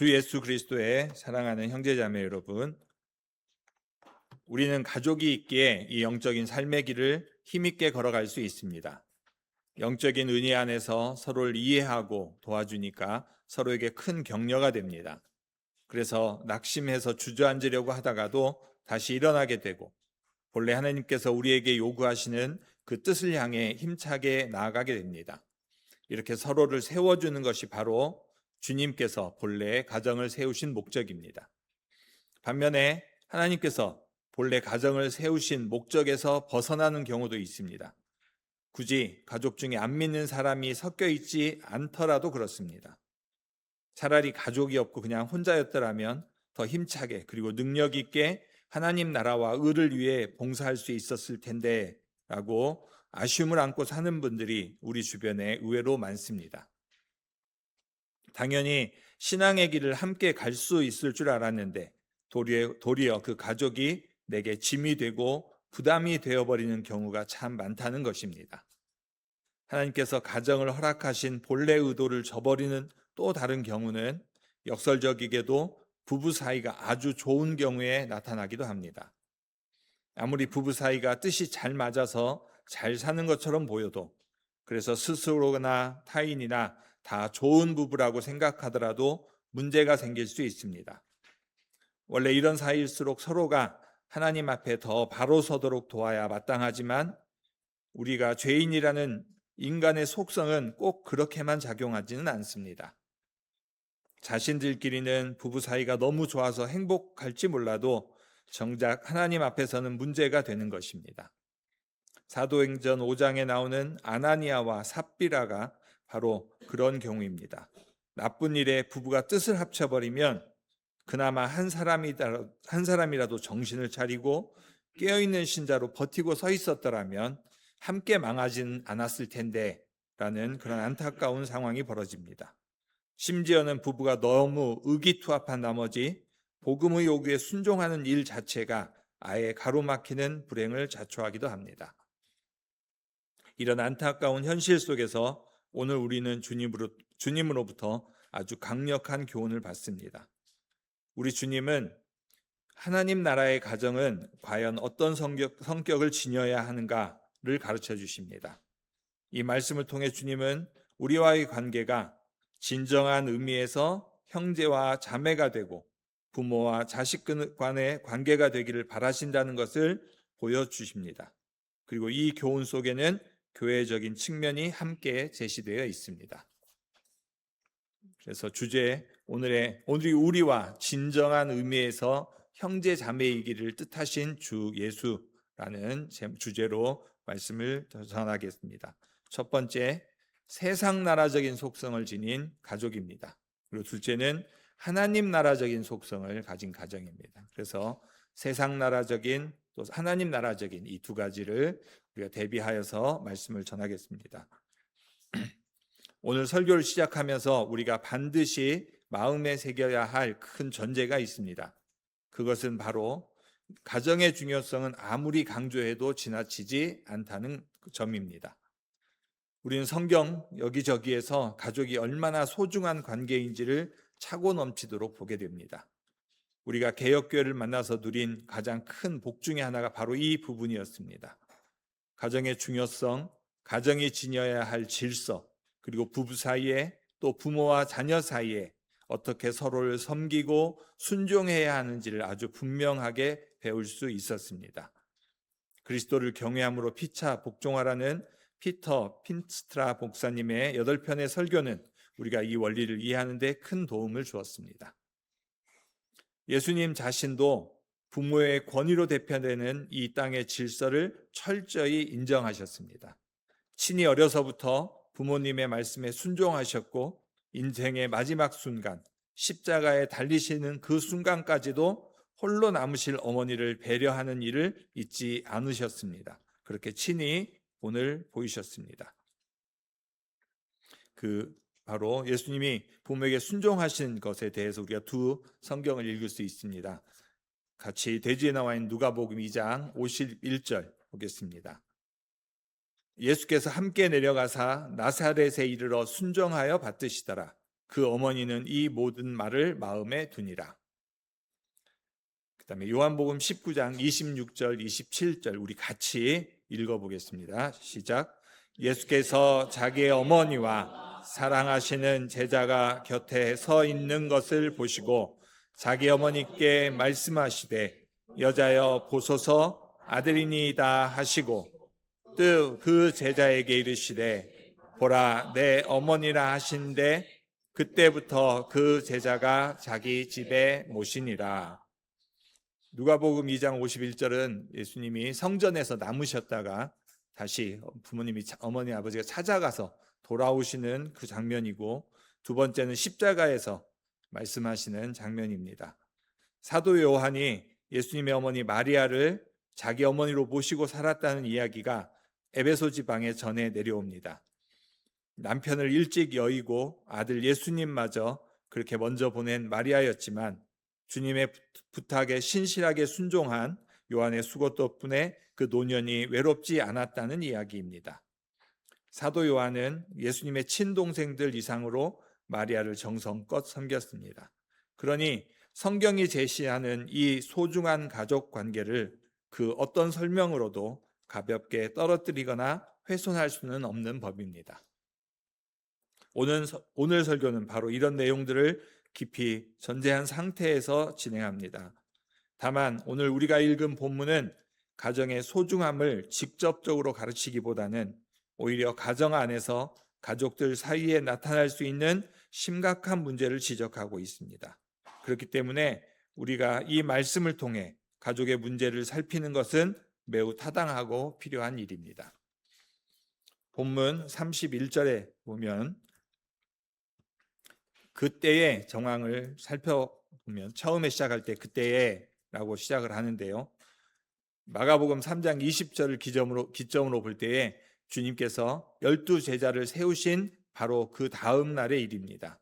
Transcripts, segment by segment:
주 예수 그리스도의 사랑하는 형제자매 여러분, 우리는 가족이 있기에 이 영적인 삶의 길을 힘있게 걸어갈 수 있습니다. 영적인 은혜 안에서 서로를 이해하고 도와주니까 서로에게 큰 격려가 됩니다. 그래서 낙심해서 주저앉으려고 하다가도 다시 일어나게 되고, 본래 하나님께서 우리에게 요구하시는 그 뜻을 향해 힘차게 나아가게 됩니다. 이렇게 서로를 세워주는 것이 바로 주님께서 본래 가정을 세우신 목적입니다. 반면에 하나님께서 본래 가정을 세우신 목적에서 벗어나는 경우도 있습니다. 굳이 가족 중에 안 믿는 사람이 섞여 있지 않더라도 그렇습니다. 차라리 가족이 없고 그냥 혼자였더라면 더 힘차게 그리고 능력 있게 하나님 나라와 의를 위해 봉사할 수 있었을 텐데 라고 아쉬움을 안고 사는 분들이 우리 주변에 의외로 많습니다. 당연히 신앙의 길을 함께 갈 수 있을 줄 알았는데 도리어 그 가족이 내게 짐이 되고 부담이 되어버리는 경우가 참 많다는 것입니다. 하나님께서 가정을 허락하신 본래 의도를 저버리는 또 다른 경우는 역설적이게도 부부 사이가 아주 좋은 경우에 나타나기도 합니다. 아무리 부부 사이가 뜻이 잘 맞아서 잘 사는 것처럼 보여도, 그래서 스스로나 타인이나 다 좋은 부부라고 생각하더라도 문제가 생길 수 있습니다. 원래 이런 사이일수록 서로가 하나님 앞에 더 바로 서도록 도와야 마땅하지만 우리가 죄인이라는 인간의 속성은 꼭 그렇게만 작용하지는 않습니다. 자신들끼리는 부부 사이가 너무 좋아서 행복할지 몰라도 정작 하나님 앞에서는 문제가 되는 것입니다. 사도행전 5장에 나오는 아나니아와 삽비라가 바로 그런 경우입니다. 나쁜 일에 부부가 뜻을 합쳐버리면 그나마 한 사람이라도 정신을 차리고 깨어있는 신자로 버티고 서 있었더라면 함께 망하지는 않았을 텐데 라는 그런 안타까운 상황이 벌어집니다. 심지어는 부부가 너무 의기투합한 나머지 복음의 요구에 순종하는 일 자체가 아예 가로막히는 불행을 자초하기도 합니다. 이런 안타까운 현실 속에서 오늘 우리는 주님으로부터 아주 강력한 교훈을 받습니다. 우리 주님은 하나님 나라의 가정은 과연 어떤 성격을 지녀야 하는가를 가르쳐 주십니다. 이 말씀을 통해 주님은 우리와의 관계가 진정한 의미에서 형제와 자매가 되고 부모와 자식 간의 관계가 되기를 바라신다는 것을 보여주십니다. 그리고 이 교훈 속에는 교회적인 측면이 함께 제시되어 있습니다. 그래서 오늘이 우리와 진정한 의미에서 형제 자매이기를 뜻하신 주 예수라는 주제로 말씀을 전하겠습니다. 첫 번째, 세상 나라적인 속성을 지닌 가족입니다. 그리고 둘째는 하나님 나라적인 속성을 가진 가정입니다. 그래서 세상 나라적인 또 하나님 나라적인 이 두 가지를 우리가 대비하여서 말씀을 전하겠습니다. 오늘 설교를 시작하면서 우리가 반드시 마음에 새겨야 할 큰 전제가 있습니다. 그것은 바로 가정의 중요성은 아무리 강조해도 지나치지 않다는 점입니다. 우리는 성경 여기저기에서 가족이 얼마나 소중한 관계인지를 차고 넘치도록 보게 됩니다. 우리가 개혁교회를 만나서 누린 가장 큰 복 중에 하나가 바로 이 부분이었습니다. 가정의 중요성, 가정이 지녀야 할 질서, 그리고 부부 사이에 또 부모와 자녀 사이에 어떻게 서로를 섬기고 순종해야 하는지를 아주 분명하게 배울 수 있었습니다. 그리스도를 경외함으로 피차 복종하라는 피터 핀스트라 목사님의 8편의 설교는 우리가 이 원리를 이해하는 데 큰 도움을 주었습니다. 예수님 자신도 부모의 권위로 대표되는 이 땅의 질서를 철저히 인정하셨습니다. 친히 어려서부터 부모님의 말씀에 순종하셨고 인생의 마지막 순간, 십자가에 달리시는 그 순간까지도 홀로 남으실 어머니를 배려하는 일을 잊지 않으셨습니다. 그렇게 친히 본을 보이셨습니다. 바로 예수님이 부모에게 순종하신 것에 대해서 우리가 두 성경을 읽을 수 있습니다. 같이 대지에 나와 있는 누가복음 2장 51절 보겠습니다. 예수께서 함께 내려가사 나사렛에 이르러 순종하여 받드시더라. 그 어머니는 이 모든 말을 마음에 두니라. 그 다음에 요한복음 19장 26절 27절 우리 같이 읽어보겠습니다. 시작. 예수께서 자기의 어머니와 사랑하시는 제자가 곁에 서 있는 것을 보시고 자기 어머니께 말씀하시되 여자여 보소서 아들이니이다 하시고 또 그 제자에게 이르시되 보라 내 어머니라 하신데 그때부터 그 제자가 자기 집에 모시니라. 누가복음 2장 51절은 예수님이 성전에서 남으셨다가 다시 부모님이 어머니 아버지가 찾아가서 돌아오시는 그 장면이고, 두 번째는 십자가에서 말씀하시는 장면입니다. 사도 요한이 예수님의 어머니 마리아를 자기 어머니로 모시고 살았다는 이야기가 에베소 지방에 전해 내려옵니다. 남편을 일찍 여의고 아들 예수님마저 그렇게 먼저 보낸 마리아였지만 주님의 부탁에 신실하게 순종한 요한의 수고 덕분에 그 노년이 외롭지 않았다는 이야기입니다. 사도 요한은 예수님의 친동생들 이상으로 마리아를 정성껏 섬겼습니다. 그러니 성경이 제시하는 이 소중한 가족 관계를 그 어떤 설명으로도 가볍게 떨어뜨리거나 훼손할 수는 없는 법입니다. 오늘 설교는 바로 이런 내용들을 깊이 전제한 상태에서 진행합니다. 다만 오늘 우리가 읽은 본문은 가정의 소중함을 직접적으로 가르치기보다는 오히려 가정 안에서 가족들 사이에 나타날 수 있는 심각한 문제를 지적하고 있습니다. 그렇기 때문에 우리가 이 말씀을 통해 가족의 문제를 살피는 것은 매우 타당하고 필요한 일입니다. 본문 31절에 보면 그때의 정황을 살펴보면 처음에 시작할 때 그때에 라고 시작을 하는데요. 마가복음 3장 20절을 기점으로 볼 때에 주님께서 12 제자를 세우신 바로 그 다음 날의 일입니다.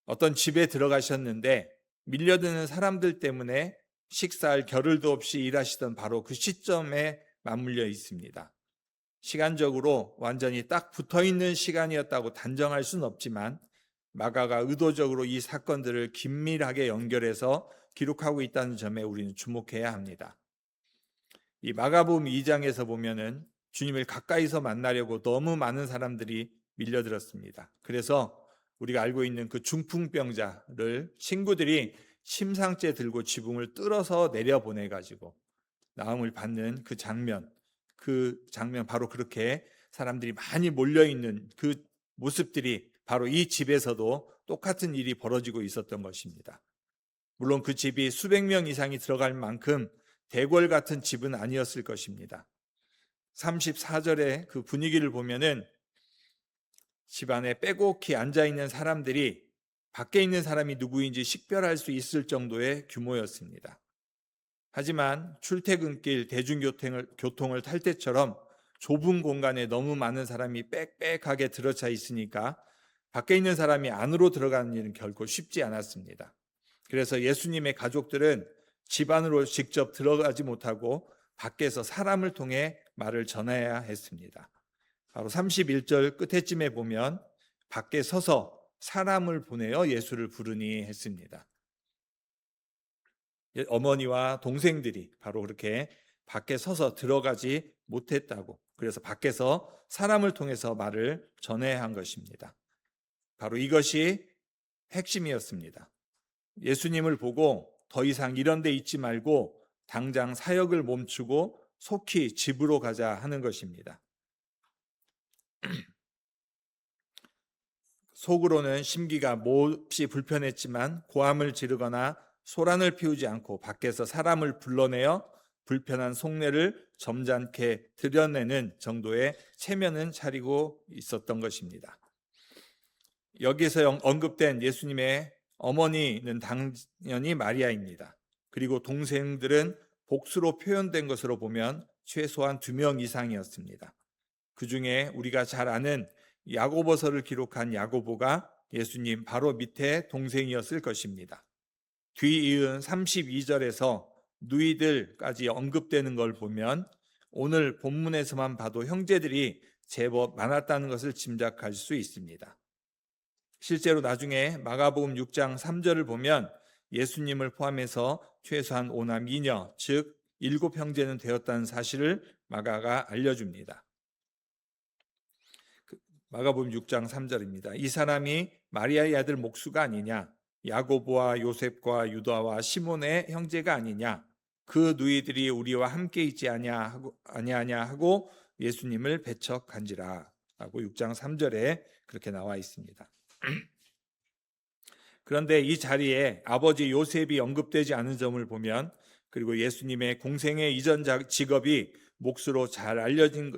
어떤 집에 들어가셨는데 밀려드는 사람들 때문에 식사할 겨를도 없이 일하시던 바로 그 시점에 맞물려 있습니다. 시간적으로 완전히 딱 붙어있는 시간이었다고 단정할 수는 없지만 마가가 의도적으로 이 사건들을 긴밀하게 연결해서 기록하고 있다는 점에 우리는 주목해야 합니다. 이 마가복음 2장에서 보면은 주님을 가까이서 만나려고 너무 많은 사람들이 밀려들었습니다. 그래서 우리가 알고 있는 그 중풍병자를 친구들이 침상째 들고 지붕을 뚫어서 내려보내가지고 나음을 받는 그 장면 바로 그렇게 사람들이 많이 몰려있는 그 모습들이 바로 이 집에서도 똑같은 일이 벌어지고 있었던 것입니다. 물론 그 집이 수백 명 이상이 들어갈 만큼 대궐 같은 집은 아니었을 것입니다. 34절의 그 분위기를 보면은 집안에 빼곡히 앉아있는 사람들이 밖에 있는 사람이 누구인지 식별할 수 있을 정도의 규모였습니다. 하지만 출퇴근길 대중교통을 탈 때처럼 좁은 공간에 너무 많은 사람이 빽빽하게 들어차 있으니까 밖에 있는 사람이 안으로 들어가는 일은 결코 쉽지 않았습니다. 그래서 예수님의 가족들은 집 안으로 직접 들어가지 못하고 밖에서 사람을 통해 말을 전해야 했습니다. 바로 31절 끝에쯤에 보면 밖에 서서 사람을 보내어 예수를 부르니 했습니다. 어머니와 동생들이 바로 그렇게 밖에 서서 들어가지 못했다고, 그래서 밖에서 사람을 통해서 말을 전해야 한 것입니다. 바로 이것이 핵심이었습니다. 예수님을 보고 더 이상 이런 데 있지 말고 당장 사역을 멈추고 속히 집으로 가자 하는 것입니다. 속으로는 심기가 몹시 불편했지만 고함을 지르거나 소란을 피우지 않고 밖에서 사람을 불러내어 불편한 속내를 점잖게 드러내는 정도의 체면은 차리고 있었던 것입니다. 여기서 언급된 예수님의 어머니는 당연히 마리아입니다. 그리고 동생들은 복수로 표현된 것으로 보면 최소한 2명 이상이었습니다. 그 중에 우리가 잘 아는 야고보서를 기록한 야고보가 예수님 바로 밑에 동생이었을 것입니다. 뒤이은 32절에서 누이들까지 언급되는 걸 보면 오늘 본문에서만 봐도 형제들이 제법 많았다는 것을 짐작할 수 있습니다. 실제로 나중에 마가복음 6장 3절을 보면 예수님을 포함해서 최소한 5남 2녀, 즉 7형제는 되었다는 사실을 마가가 알려줍니다. 마가복음 6장 3절입니다. 이 사람이 마리아의 아들 목수가 아니냐? 야고보와 요셉과 유다와 시몬의 형제가 아니냐? 그 누이들이 우리와 함께 있지 아니하냐 하고 예수님을 배척한지라 라고 6장 3절에 그렇게 나와 있습니다. 그런데 이 자리에 아버지 요셉이 언급되지 않은 점을 보면, 그리고 예수님의 공생의 이전 직업이 목수로 잘 알려진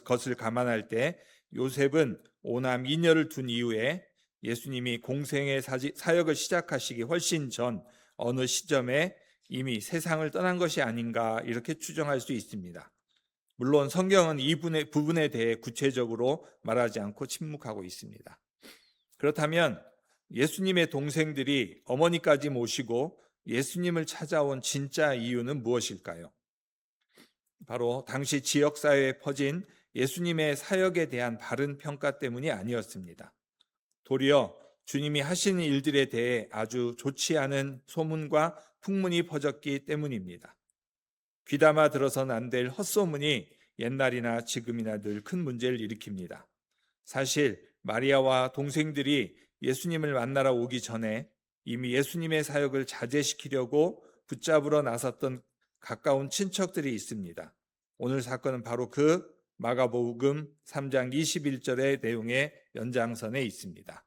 것을 감안할 때 요셉은 5남 2녀를 둔 이후에 예수님이 공생의 사역을 시작하시기 훨씬 전 어느 시점에 이미 세상을 떠난 것이 아닌가 이렇게 추정할 수 있습니다. 물론 성경은 이 부분에 대해 구체적으로 말하지 않고 침묵하고 있습니다. 그렇다면 예수님의 동생들이 어머니까지 모시고 예수님을 찾아온 진짜 이유는 무엇일까요? 바로 당시 지역사회에 퍼진 예수님의 사역에 대한 바른 평가 때문이 아니었습니다. 도리어 주님이 하시는 일들에 대해 아주 좋지 않은 소문과 풍문이 퍼졌기 때문입니다. 귀담아 들어서는 안 될 헛소문이 옛날이나 지금이나 늘 큰 문제를 일으킵니다. 사실 마리아와 동생들이 예수님을 만나러 오기 전에 이미 예수님의 사역을 자제시키려고 붙잡으러 나섰던 가까운 친척들이 있습니다. 오늘 사건은 바로 그 마가복음 3장 21절의 내용의 연장선에 있습니다.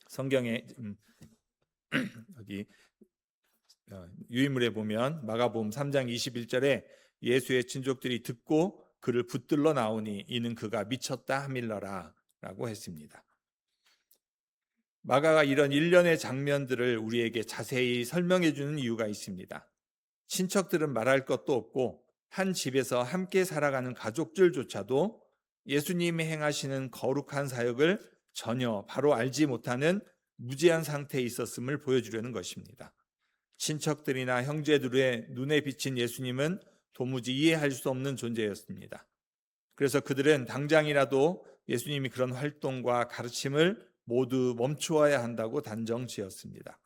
성경에 여기 유인물에 보면 마가복음 3장 21절에 예수의 친족들이 듣고 그를 붙들러 나오니 이는 그가 미쳤다 하밀러라 라고 했습니다. 마가가 이런 일련의 장면들을 우리에게 자세히 설명해 주는 이유가 있습니다. 친척들은 말할 것도 없고 한 집에서 함께 살아가는 가족들조차도 예수님이 행하시는 거룩한 사역을 전혀 바로 알지 못하는 무지한 상태에 있었음을 보여주려는 것입니다. 친척들이나 형제들의 눈에 비친 예수님은 도무지 이해할 수 없는 존재였습니다. 그래서 그들은 당장이라도 예수님이 그런 활동과 가르침을 모두 멈추어야 한다고 단정지었습니다.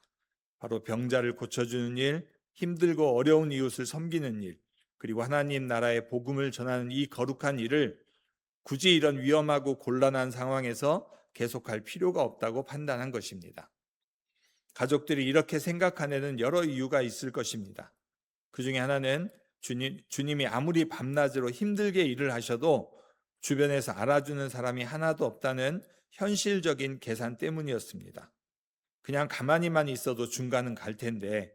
바로 병자를 고쳐주는 일, 힘들고 어려운 이웃을 섬기는 일, 그리고 하나님 나라의 복음을 전하는 이 거룩한 일을 굳이 이런 위험하고 곤란한 상황에서 계속할 필요가 없다고 판단한 것입니다. 가족들이 이렇게 생각한 데는 여러 이유가 있을 것입니다. 그 중에 하나는 주님이 아무리 밤낮으로 힘들게 일을 하셔도 주변에서 알아주는 사람이 하나도 없다는 현실적인 계산 때문이었습니다. 그냥 가만히만 있어도 중간은 갈 텐데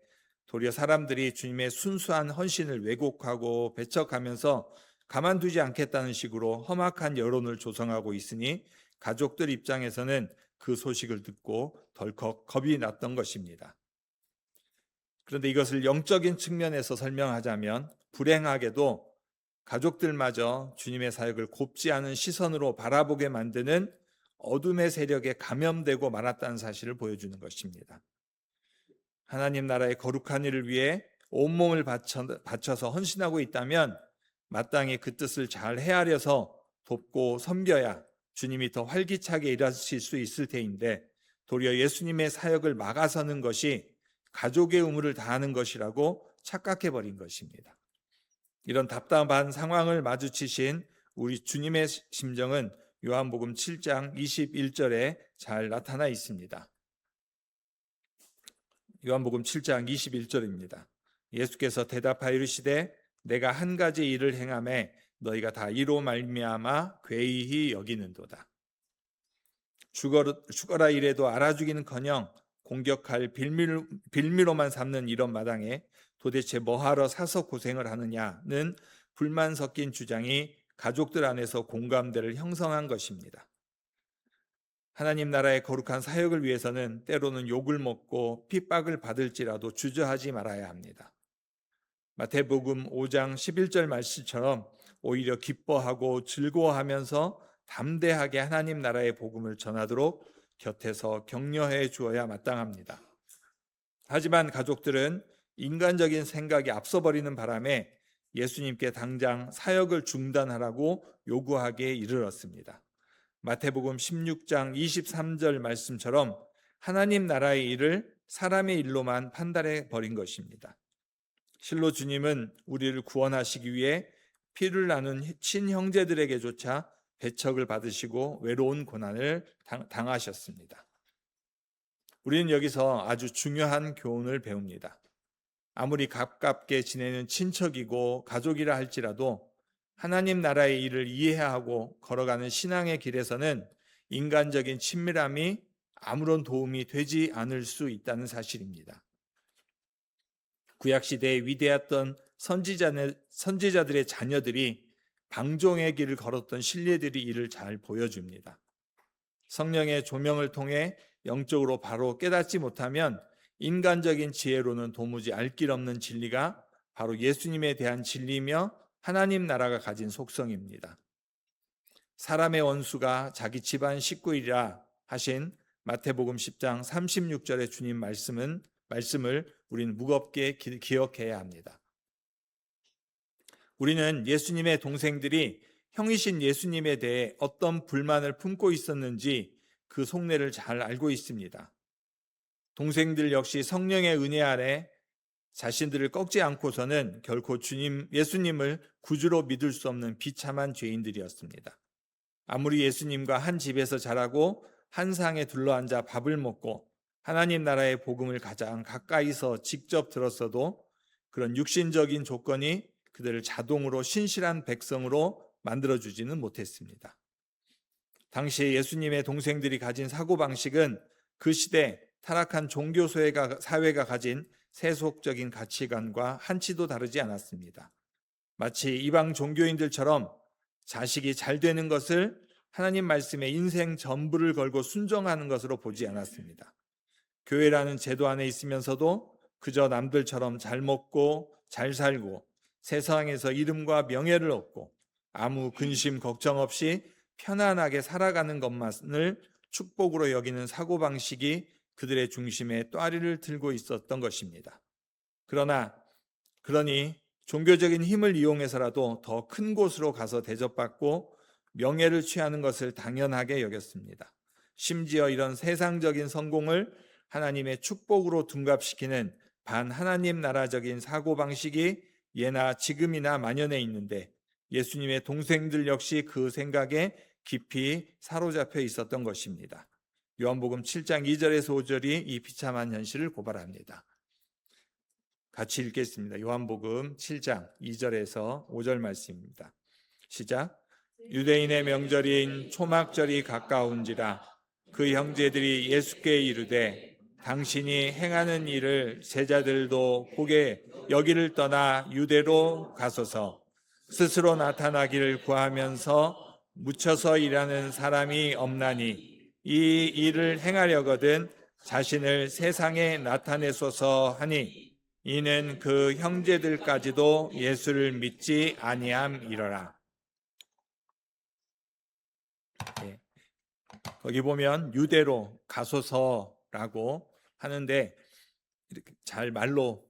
도리어 사람들이 주님의 순수한 헌신을 왜곡하고 배척하면서 가만두지 않겠다는 식으로 험악한 여론을 조성하고 있으니 가족들 입장에서는 그 소식을 듣고 덜컥 겁이 났던 것입니다. 그런데 이것을 영적인 측면에서 설명하자면 불행하게도 가족들마저 주님의 사역을 곱지 않은 시선으로 바라보게 만드는 어둠의 세력에 감염되고 말았다는 사실을 보여주는 것입니다. 하나님 나라의 거룩한 일을 위해 온몸을 바쳐서 헌신하고 있다면 마땅히 그 뜻을 잘 헤아려서 돕고 섬겨야 주님이 더 활기차게 일하실 수 있을 테인데 도리어 예수님의 사역을 막아서는 것이 가족의 의무를 다하는 것이라고 착각해버린 것입니다. 이런 답답한 상황을 마주치신 우리 주님의 심정은 요한복음 7장 21절에 잘 나타나 있습니다. 요한복음 7장 21절입니다. 예수께서 대답하여 이르시되 내가 한 가지 일을 행하매 너희가 다 이로 말미암아 괴이히 여기는도다. 죽어라 이래도 알아주기는커녕 공격할 빌미로만 삼는 이런 마당에 도대체 뭐하러 사서 고생을 하느냐는 불만 섞인 주장이 가족들 안에서 공감대를 형성한 것입니다. 하나님 나라의 거룩한 사역을 위해서는 때로는 욕을 먹고 핍박을 받을지라도 주저하지 말아야 합니다. 마태복음 5장 11절 말씀처럼 오히려 기뻐하고 즐거워하면서 담대하게 하나님 나라의 복음을 전하도록 곁에서 격려해 주어야 마땅합니다. 하지만 가족들은 인간적인 생각이 앞서버리는 바람에 예수님께 당장 사역을 중단하라고 요구하기에 이르렀습니다. 마태복음 16장 23절 말씀처럼 하나님 나라의 일을 사람의 일로만 판단해 버린 것입니다. 실로 주님은 우리를 구원하시기 위해 피를 나눈 친형제들에게조차 배척을 받으시고 외로운 고난을 당하셨습니다. 우리는 여기서 아주 중요한 교훈을 배웁니다. 아무리 가깝게 지내는 친척이고 가족이라 할지라도 하나님 나라의 일을 이해하고 걸어가는 신앙의 길에서는 인간적인 친밀함이 아무런 도움이 되지 않을 수 있다는 사실입니다. 구약시대에 위대했던 선지자들의 자녀들이 방종의 길을 걸었던 신뢰들이 이를 잘 보여줍니다. 성령의 조명을 통해 영적으로 바로 깨닫지 못하면 인간적인 지혜로는 도무지 알 길 없는 진리가 바로 예수님에 대한 진리이며 하나님 나라가 가진 속성입니다. 사람의 원수가 자기 집안 식구이라 하신 마태복음 10장 36절의 주님 말씀을 우리는 무겁게 기억해야 합니다. 우리는 예수님의 동생들이 형이신 예수님에 대해 어떤 불만을 품고 있었는지 그 속내를 잘 알고 있습니다. 동생들 역시 성령의 은혜 아래 자신들을 꺾지 않고서는 결코 예수님을 구주로 믿을 수 없는 비참한 죄인들이었습니다. 아무리 예수님과 한 집에서 자라고 한 상에 둘러앉아 밥을 먹고 하나님 나라의 복음을 가장 가까이서 직접 들었어도 그런 육신적인 조건이 그들을 자동으로 신실한 백성으로 만들어주지는 못했습니다. 당시에 예수님의 동생들이 가진 사고방식은 그 시대 타락한 종교 사회가 가진 세속적인 가치관과 한치도 다르지 않았습니다. 마치 이방 종교인들처럼 자식이 잘 되는 것을 하나님 말씀에 인생 전부를 걸고 순종하는 것으로 보지 않았습니다. 교회라는 제도 안에 있으면서도 그저 남들처럼 잘 먹고 잘 살고 세상에서 이름과 명예를 얻고 아무 근심 걱정 없이 편안하게 살아가는 것만을 축복으로 여기는 사고방식이 그들의 중심에 또아리를 들고 있었던 것입니다. 그러니 종교적인 힘을 이용해서라도 더 큰 곳으로 가서 대접받고 명예를 취하는 것을 당연하게 여겼습니다. 심지어 이런 세상적인 성공을 하나님의 축복으로 둔갑시키는 반하나님 나라적인 사고방식이 예나 지금이나 만연해 있는데 예수님의 동생들 역시 그 생각에 깊이 사로잡혀 있었던 것입니다. 요한복음 7장 2절에서 5절이 이 비참한 현실을 고발합니다. 같이 읽겠습니다. 요한복음 7장 2절에서 5절 말씀입니다. 시작. 유대인의 명절인 초막절이 가까운지라 그 형제들이 예수께 이르되 당신이 행하는 일을 제자들도 보게 여기를 떠나 유대로 가소서. 스스로 나타나기를 구하면서 묻혀서 일하는 사람이 없나니 이 일을 행하려거든 자신을 세상에 나타내소서 하니 이는 그 형제들까지도 예수를 믿지 아니함이러라. 거기 보면 유대로 가소서라고 하는데 이렇게 잘 말로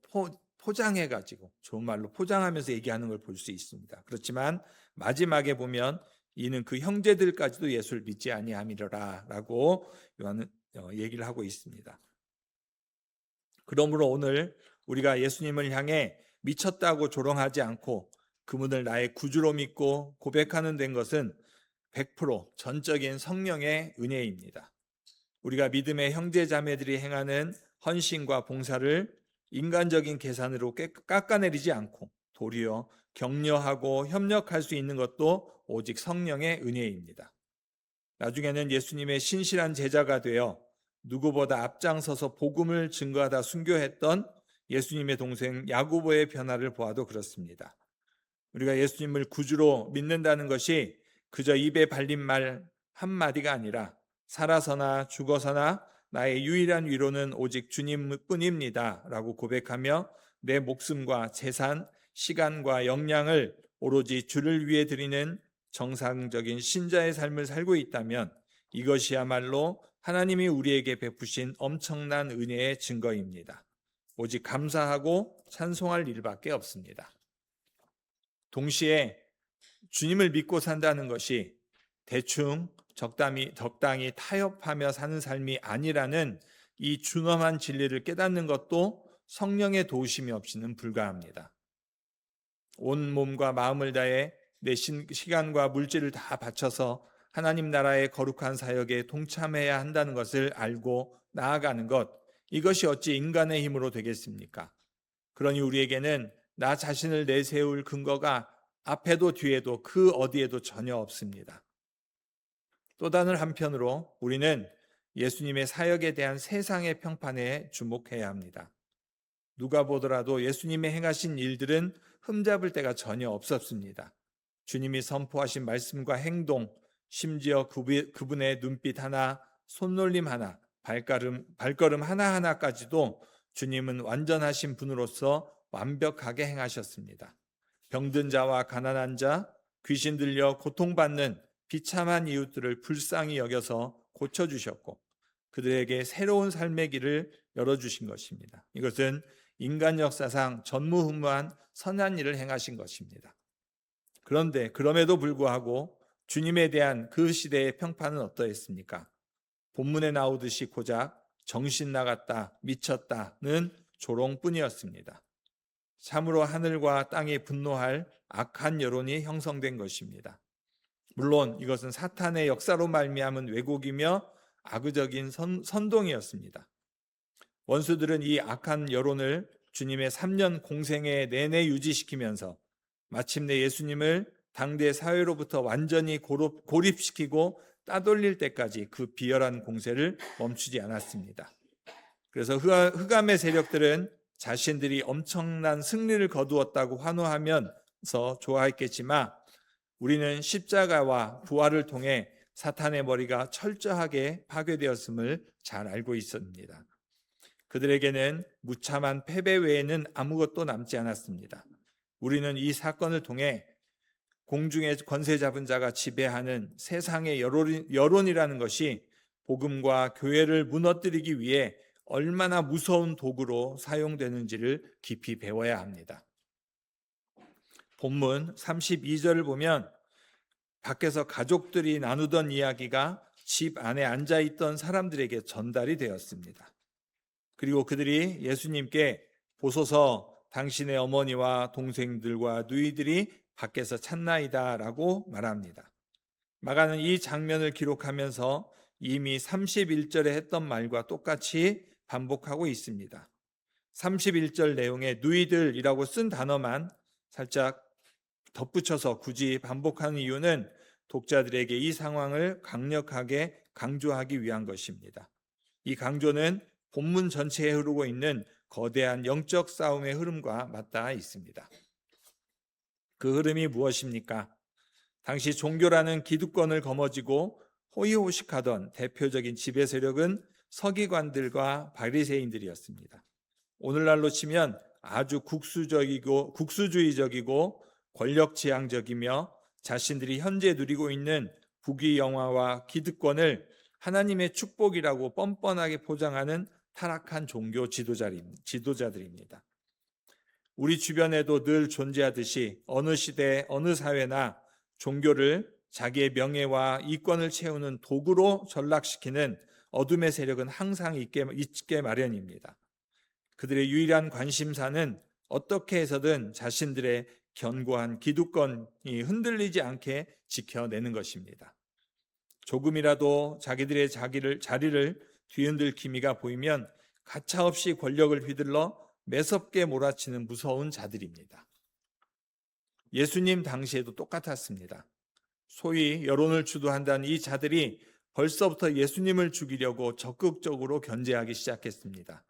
포장해가지고 좋은 말로 포장하면서 얘기하는 걸 볼 수 있습니다. 그렇지만 마지막에 보면 이는 그 형제들까지도 예수를 믿지 아니함이러라 라고 요한은 얘기를 하고 있습니다. 그러므로 오늘 우리가 예수님을 향해 미쳤다고 조롱하지 않고 그분을 나의 구주로 믿고 고백하는 된 것은 100% 전적인 성령의 은혜입니다. 우리가 믿음의 형제 자매들이 행하는 헌신과 봉사를 인간적인 계산으로 깎아내리지 않고 도리어 격려하고 협력할 수 있는 것도 오직 성령의 은혜입니다. 나중에는 예수님의 신실한 제자가 되어 누구보다 앞장서서 복음을 증거하다 순교했던 예수님의 동생 야고보의 변화를 보아도 그렇습니다. 우리가 예수님을 구주로 믿는다는 것이 그저 입에 발린 말 한마디가 아니라 살아서나 죽어서나 나의 유일한 위로는 오직 주님뿐입니다 라고 고백하며 내 목숨과 재산, 시간과 역량을 오로지 주를 위해 드리는 정상적인 신자의 삶을 살고 있다면 이것이야말로 하나님이 우리에게 베푸신 엄청난 은혜의 증거입니다. 오직 감사하고 찬송할 일밖에 없습니다. 동시에 주님을 믿고 산다는 것이 대충 적당히 타협하며 사는 삶이 아니라는 이 준엄한 진리를 깨닫는 것도 성령의 도우심이 없이는 불가합니다. 온 몸과 마음을 다해 내 시간과 물질을 다 바쳐서 하나님 나라의 거룩한 사역에 동참해야 한다는 것을 알고 나아가는 것, 이것이 어찌 인간의 힘으로 되겠습니까? 그러니 우리에게는 나 자신을 내세울 근거가 앞에도 뒤에도 그 어디에도 전혀 없습니다. 또 다른 한편으로 우리는 예수님의 사역에 대한 세상의 평판에 주목해야 합니다. 누가 보더라도 예수님의 행하신 일들은 흠잡을 데가 전혀 없었습니다. 주님이 선포하신 말씀과 행동, 심지어 그분의 눈빛 하나, 손놀림 하나, 발걸음 하나하나까지도 주님은 완전하신 분으로서 완벽하게 행하셨습니다. 병든 자와 가난한 자, 귀신 들려 고통받는 비참한 이웃들을 불쌍히 여겨서 고쳐주셨고 그들에게 새로운 삶의 길을 열어주신 것입니다. 이것은 인간 역사상 전무후무한 선한 일을 행하신 것입니다. 그런데 그럼에도 불구하고 주님에 대한 그 시대의 평판은 어떠했습니까? 본문에 나오듯이 고작 정신 나갔다, 미쳤다는 조롱뿐이었습니다. 참으로 하늘과 땅이 분노할 악한 여론이 형성된 것입니다. 물론 이것은 사탄의 역사로 말미암은 왜곡이며 악의적인 선동이었습니다. 원수들은 이 악한 여론을 주님의 3년 공생애 내내 유지시키면서 마침내 예수님을 당대 사회로부터 완전히 고립시키고 따돌릴 때까지 그 비열한 공세를 멈추지 않았습니다. 그래서 흑암의 세력들은 자신들이 엄청난 승리를 거두었다고 환호하면서 좋아했겠지만 우리는 십자가와 부활을 통해 사탄의 머리가 철저하게 파괴되었음을 잘 알고 있습니다. 그들에게는 무참한 패배 외에는 아무것도 남지 않았습니다. 우리는 이 사건을 통해 공중의 권세 잡은 자가 지배하는 세상의 여론이라는 것이 복음과 교회를 무너뜨리기 위해 얼마나 무서운 도구로 사용되는지를 깊이 배워야 합니다. 본문 32절을 보면 밖에서 가족들이 나누던 이야기가 집 안에 앉아있던 사람들에게 전달이 되었습니다. 그리고 그들이 예수님께 보소서 당신의 어머니와 동생들과 누이들이 밖에서 찾나이다 라고 말합니다. 마가는 이 장면을 기록하면서 이미 31절에 했던 말과 똑같이 반복하고 있습니다. 31절 내용에 누이들이라고 쓴 단어만 살짝 덧붙여서 굳이 반복하는 이유는 독자들에게 이 상황을 강력하게 강조하기 위한 것입니다. 이 강조는 본문 전체에 흐르고 있는 거대한 영적 싸움의 흐름과 맞닿아 있습니다. 그 흐름이 무엇입니까? 당시 종교라는 기득권을 거머쥐고 호의호식하던 대표적인 지배 세력은 서기관들과 바리새인들이었습니다. 오늘날로 치면 아주 국수주의적이고 권력지향적이며 자신들이 현재 누리고 있는 부귀영화와 기득권을 하나님의 축복이라고 뻔뻔하게 포장하는 타락한 종교 지도자들입니다. 우리 주변에도 늘 존재하듯이 어느 시대, 어느 사회나 종교를 자기의 명예와 이권을 채우는 도구로 전락시키는 어둠의 세력은 항상 있게 마련입니다. 그들의 유일한 관심사는 어떻게 해서든 자신들의 견고한 기득권이 흔들리지 않게 지켜내는 것입니다. 조금이라도 자기들의 자리를 뒤흔들 기미가 보이면 가차없이 권력을 휘둘러 매섭게 몰아치는 무서운 자들입니다. 예수님 당시에도 똑같았습니다. 소위 여론을 주도한다는 이 자들이 벌써부터 예수님을 죽이려고 적극적으로 견제하기 시작했습니다.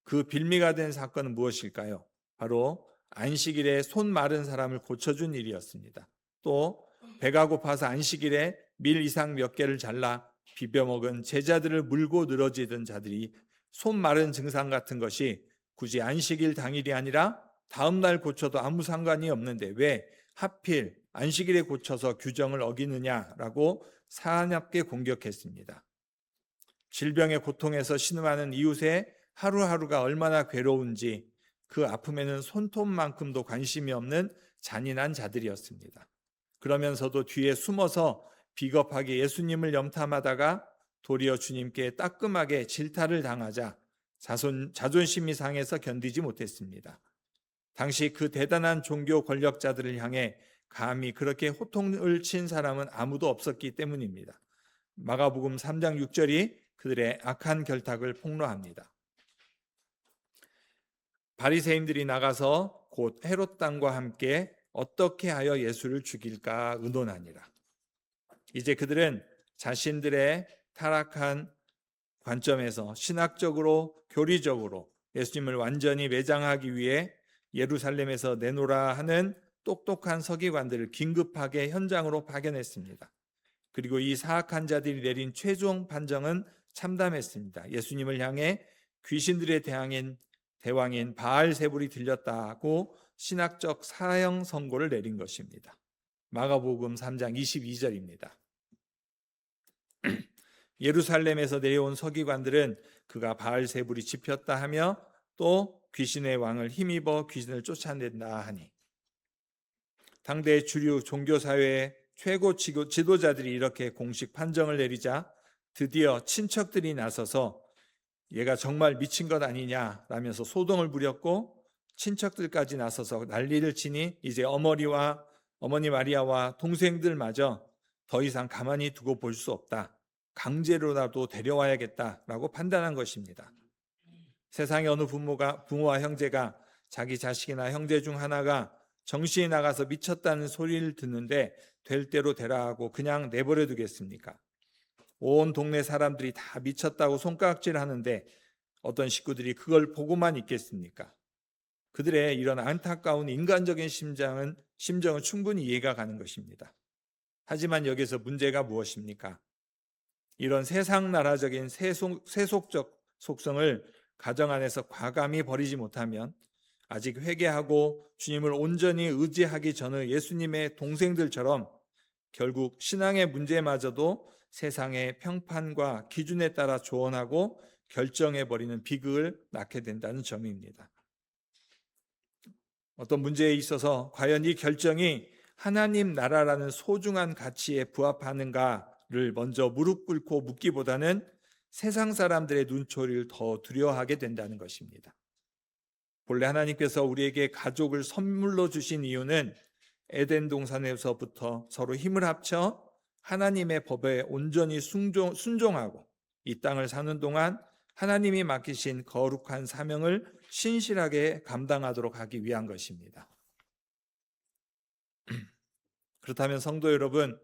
그 빌미가 된 사건은 무엇일까요? 바로 안식일에 손 마른 사람을 고쳐준 일이었습니다. 또 배가 고파서 안식일에 밀 이상 몇 개를 잘라 비벼먹은 제자들을 물고 늘어지던 자들이 손 마른 증상 같은 것이 굳이 안식일 당일이 아니라 다음 날 고쳐도 아무 상관이 없는데 왜 하필 안식일에 고쳐서 규정을 어기느냐라고 사납게 공격했습니다. 질병의 고통에서 신음하는 이웃의 하루하루가 얼마나 괴로운지 그 아픔에는 손톱만큼도 관심이 없는 잔인한 자들이었습니다. 그러면서도 뒤에 숨어서 비겁하게 예수님을 염탐하다가 도리어 주님께 따끔하게 질타를 당하자 자존심이 상해서 견디지 못했습니다. 당시 그 대단한 종교 권력자들을 향해 감히 그렇게 호통을 친 사람은 아무도 없었기 때문입니다. 마가복음 3장 6절이 그들의 악한 결탁을 폭로합니다. 바리새인들이 나가서 곧 헤롯 당과 함께 어떻게 하여 예수를 죽일까 의논하니라. 이제 그들은 자신들의 타락한 관점에서 신학적으로 교리적으로 예수님을 완전히 매장하기 위해 예루살렘에서 내놓으라 하는 똑똑한 서기관들을 긴급하게 현장으로 파견했습니다. 그리고 이 사악한 자들이 내린 최종 판정은 참담했습니다. 예수님을 향해 귀신들의 대왕인 바알세불이 들렸다고 신학적 사형 선고를 내린 것입니다. 마가복음 3장 22절입니다. 예루살렘에서 내려온 서기관들은 그가 바알세불이 집혔다 하며 또 귀신의 왕을 힘입어 귀신을 쫓아낸다 하니, 당대 주류 종교사회의 최고 지도자들이 이렇게 공식 판정을 내리자 드디어 친척들이 나서서 얘가 정말 미친 것 아니냐라면서 소동을 부렸고, 친척들까지 나서서 난리를 치니 이제 어머니 마리아와 동생들마저 더 이상 가만히 두고 볼 수 없다, 강제로라도 데려와야겠다라고 판단한 것입니다. 세상의 어느 부모와 형제가 자기 자식이나 형제 중 하나가 정신이 나가서 미쳤다는 소리를 듣는데 될 대로 되라 하고 그냥 내버려 두겠습니까? 온 동네 사람들이 다 미쳤다고 손가락질 하는데 어떤 식구들이 그걸 보고만 있겠습니까? 그들의 이런 안타까운 인간적인 심정은 충분히 이해가 가는 것입니다. 하지만 여기서 문제가 무엇입니까? 이런 세상 나라적인 세속적 속성을 가정 안에서 과감히 버리지 못하면 아직 회개하고 주님을 온전히 의지하기 전의 예수님의 동생들처럼 결국 신앙의 문제마저도 세상의 평판과 기준에 따라 조언하고 결정해버리는 비극을 낳게 된다는 점입니다. 어떤 문제에 있어서 과연 이 결정이 하나님 나라라는 소중한 가치에 부합하는가를 먼저 무릎 꿇고 묻기보다는 세상 사람들의 눈초리를 더 두려워하게 된다는 것입니다. 본래 하나님께서 우리에게 가족을 선물로 주신 이유는 에덴 동산에서부터 서로 힘을 합쳐 하나님의 법에 온전히 순종하고 이 땅을 사는 동안 하나님이 맡기신 거룩한 사명을 신실하게 감당하도록 하기 위한 것입니다. 그렇다면 성도 여러분,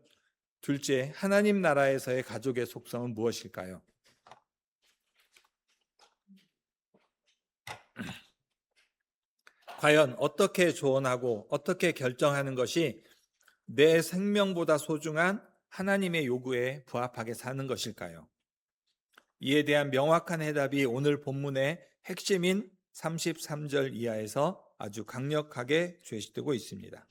둘째, 하나님 나라에서의 가족의 속성은 무엇일까요? 과연 어떻게 조언하고 어떻게 결정하는 것이 내 생명보다 소중한 하나님의 요구에 부합하게 사는 것일까요? 이에 대한 명확한 해답이 오늘 본문의 핵심인 33절 이하에서 아주 강력하게 제시되고 있습니다.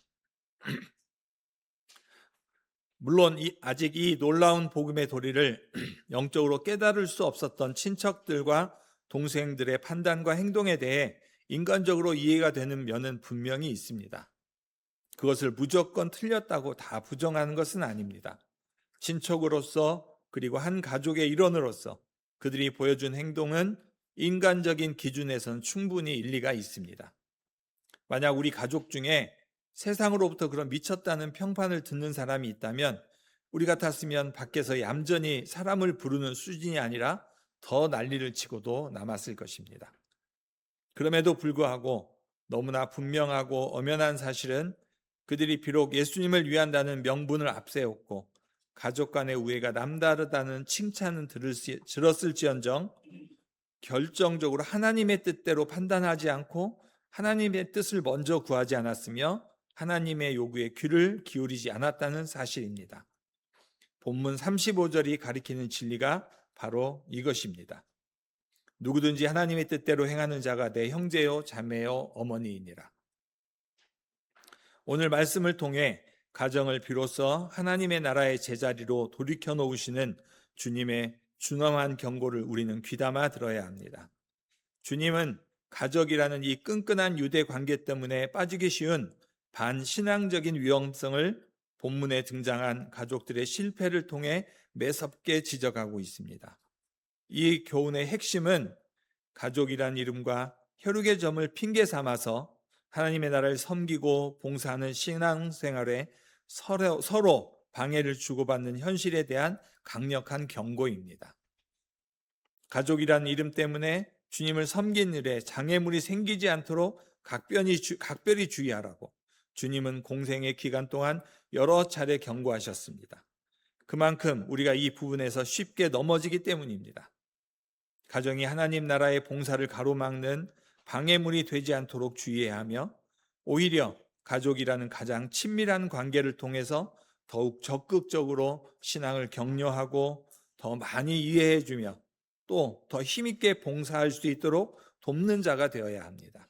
물론 아직 이 놀라운 복음의 도리를 영적으로 깨달을 수 없었던 친척들과 동생들의 판단과 행동에 대해 인간적으로 이해가 되는 면은 분명히 있습니다. 그것을 무조건 틀렸다고 다 부정하는 것은 아닙니다. 친척으로서 그리고 한 가족의 일원으로서 그들이 보여준 행동은 인간적인 기준에서는 충분히 일리가 있습니다. 만약 우리 가족 중에 세상으로부터 그런 미쳤다는 평판을 듣는 사람이 있다면 우리 같았으면 밖에서 얌전히 사람을 부르는 수준이 아니라 더 난리를 치고도 남았을 것입니다. 그럼에도 불구하고 너무나 분명하고 엄연한 사실은 그들이 비록 예수님을 위한다는 명분을 앞세웠고 가족 간의 우애가 남다르다는 칭찬은 들었을지언정 결정적으로 하나님의 뜻대로 판단하지 않고 하나님의 뜻을 먼저 구하지 않았으며 하나님의 요구에 귀를 기울이지 않았다는 사실입니다. 본문 35절이 가리키는 진리가 바로 이것입니다. 누구든지 하나님의 뜻대로 행하는 자가 내 형제요 자매요 어머니이니라. 오늘 말씀을 통해 가정을 비로소 하나님의 나라의 제자리로 돌이켜 놓으시는 주님의 준엄한 경고를 우리는 귀담아 들어야 합니다. 주님은 가족이라는 이 끈끈한 유대 관계 때문에 빠지기 쉬운 반신앙적인 위험성을 본문에 등장한 가족들의 실패를 통해 매섭게 지적하고 있습니다. 이 교훈의 핵심은 가족이란 이름과 혈육의 점을 핑계 삼아서 하나님의 나라를 섬기고 봉사하는 신앙생활에 서로 방해를 주고받는 현실에 대한 강력한 경고입니다. 가족이란 이름 때문에 주님을 섬긴 일에 장애물이 생기지 않도록 각별히 주의하라고 주님은 공생의 기간 동안 여러 차례 경고하셨습니다. 그만큼 우리가 이 부분에서 쉽게 넘어지기 때문입니다. 가정이 하나님 나라의 봉사를 가로막는 방해물이 되지 않도록 주의해야 하며 오히려 가족이라는 가장 친밀한 관계를 통해서 더욱 적극적으로 신앙을 격려하고 더 많이 이해해주며 또 더 힘있게 봉사할 수 있도록 돕는 자가 되어야 합니다.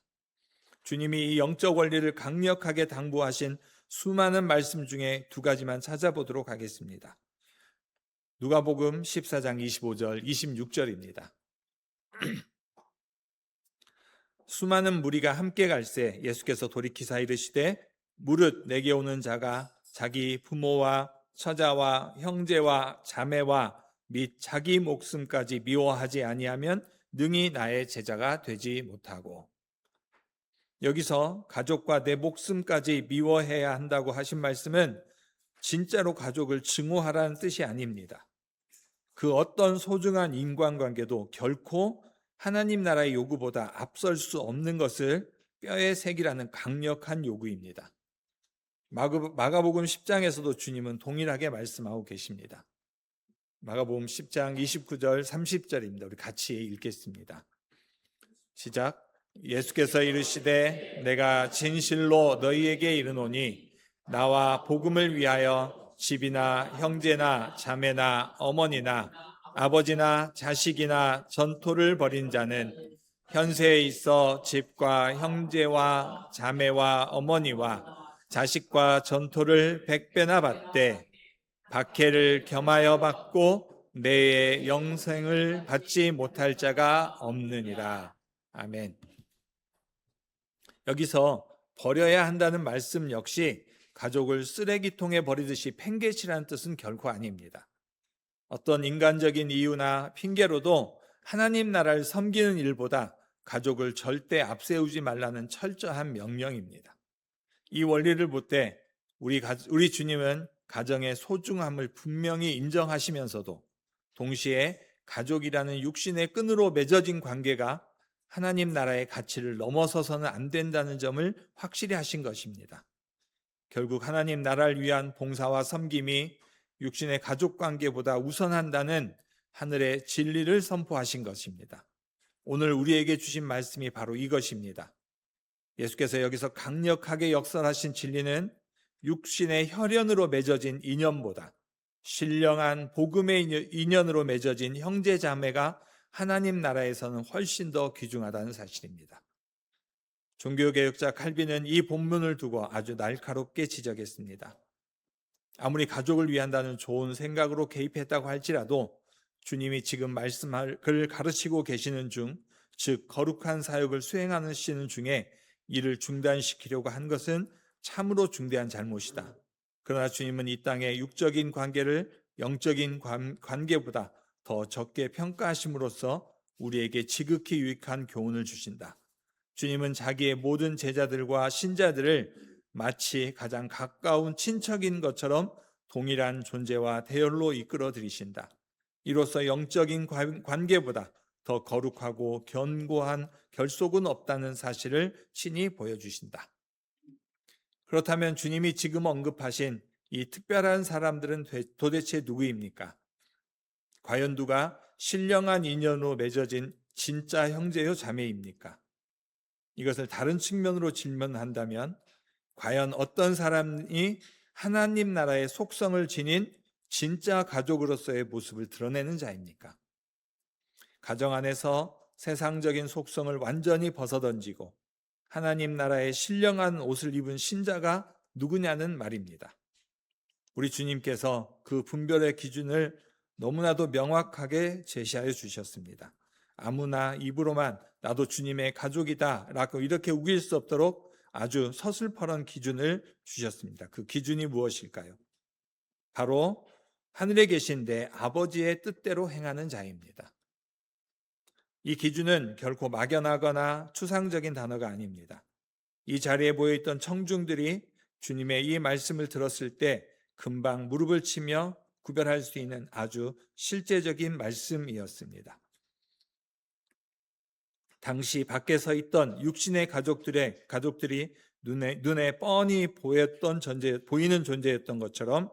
주님이 이 영적 원리를 강력하게 당부하신 수많은 말씀 중에 두 가지만 찾아보도록 하겠습니다. 누가복음 14장 25절, 26절입니다. 수많은 무리가 함께 갈새 예수께서 돌이키사 이르시되 무릇 내게 오는 자가 자기 부모와 처자와 형제와 자매와 및 자기 목숨까지 미워하지 아니하면 능히 나의 제자가 되지 못하고. 여기서 가족과 내 목숨까지 미워해야 한다고 하신 말씀은 진짜로 가족을 증오하라는 뜻이 아닙니다. 그 어떤 소중한 인간관계도 결코 하나님 나라의 요구보다 앞설 수 없는 것을 뼈에 새기라는 강력한 요구입니다. 마가복음 10장에서도 주님은 동일하게 말씀하고 계십니다. 마가복음 10장 29절 30절입니다. 우리 같이 읽겠습니다. 시작. 예수께서 이르시되 내가 진실로 너희에게 이르노니 나와 복음을 위하여 집이나 형제나 자매나 어머니나 아버지나 자식이나 전토를 벌인 자는 현세에 있어 집과 형제와 자매와 어머니와 자식과 전토를 100배나 받되 박해를 겸하여 받고 내의 영생을 받지 못할 자가 없느니라. 아멘. 여기서 버려야 한다는 말씀 역시 가족을 쓰레기통에 버리듯이 팽개치라는 뜻은 결코 아닙니다. 어떤 인간적인 이유나 핑계로도 하나님 나라를 섬기는 일보다 가족을 절대 앞세우지 말라는 철저한 명령입니다. 이 원리를 볼 때 우리 주님은 가정의 소중함을 분명히 인정하시면서도 동시에 가족이라는 육신의 끈으로 맺어진 관계가 하나님 나라의 가치를 넘어서서는 안 된다는 점을 확실히 하신 것입니다. 결국 하나님 나라를 위한 봉사와 섬김이 육신의 가족 관계보다 우선한다는 하늘의 진리를 선포하신 것입니다. 오늘 우리에게 주신 말씀이 바로 이것입니다. 예수께서 여기서 강력하게 역설하신 진리는 육신의 혈연으로 맺어진 인연보다 신령한 복음의 인연으로 맺어진 형제 자매가 하나님 나라에서는 훨씬 더 귀중하다는 사실입니다. 종교개혁자 칼빈은 이 본문을 두고 아주 날카롭게 지적했습니다. 아무리 가족을 위한다는 좋은 생각으로 개입했다고 할지라도 주님이 지금 말씀을 가르치고 계시는 중, 즉 거룩한 사역을 수행하시는 중에 이를 중단시키려고 한 것은 참으로 중대한 잘못이다. 그러나 주님은 이 땅의 육적인 관계를 영적인 관계보다 더 적게 평가하심으로써 우리에게 지극히 유익한 교훈을 주신다. 주님은 자기의 모든 제자들과 신자들을 마치 가장 가까운 친척인 것처럼 동일한 존재와 대열로 이끌어 들이신다. 이로써 영적인 관계보다 더 거룩하고 견고한 결속은 없다는 사실을 친히 보여주신다. 그렇다면 주님이 지금 언급하신 이 특별한 사람들은 도대체 누구입니까? 과연 누가 신령한 인연으로 맺어진 진짜 형제요 자매입니까? 이것을 다른 측면으로 질문한다면 과연 어떤 사람이 하나님 나라의 속성을 지닌 진짜 가족으로서의 모습을 드러내는 자입니까? 가정 안에서 세상적인 속성을 완전히 벗어던지고 하나님 나라의 신령한 옷을 입은 신자가 누구냐는 말입니다. 우리 주님께서 그 분별의 기준을 너무나도 명확하게 제시하여 주셨습니다. 아무나 입으로만 나도 주님의 가족이다 라고 이렇게 우길 수 없도록 아주 서슬퍼런 기준을 주셨습니다. 그 기준이 무엇일까요? 바로 하늘에 계신 내 아버지의 뜻대로 행하는 자입니다. 이 기준은 결코 막연하거나 추상적인 단어가 아닙니다. 이 자리에 모여있던 청중들이 주님의 이 말씀을 들었을 때 금방 무릎을 치며 구별할 수 있는 아주 실제적인 말씀이었습니다. 당시 밖에 서 있던 육신의 가족들이 눈에 뻔히 보이는 존재였던 것처럼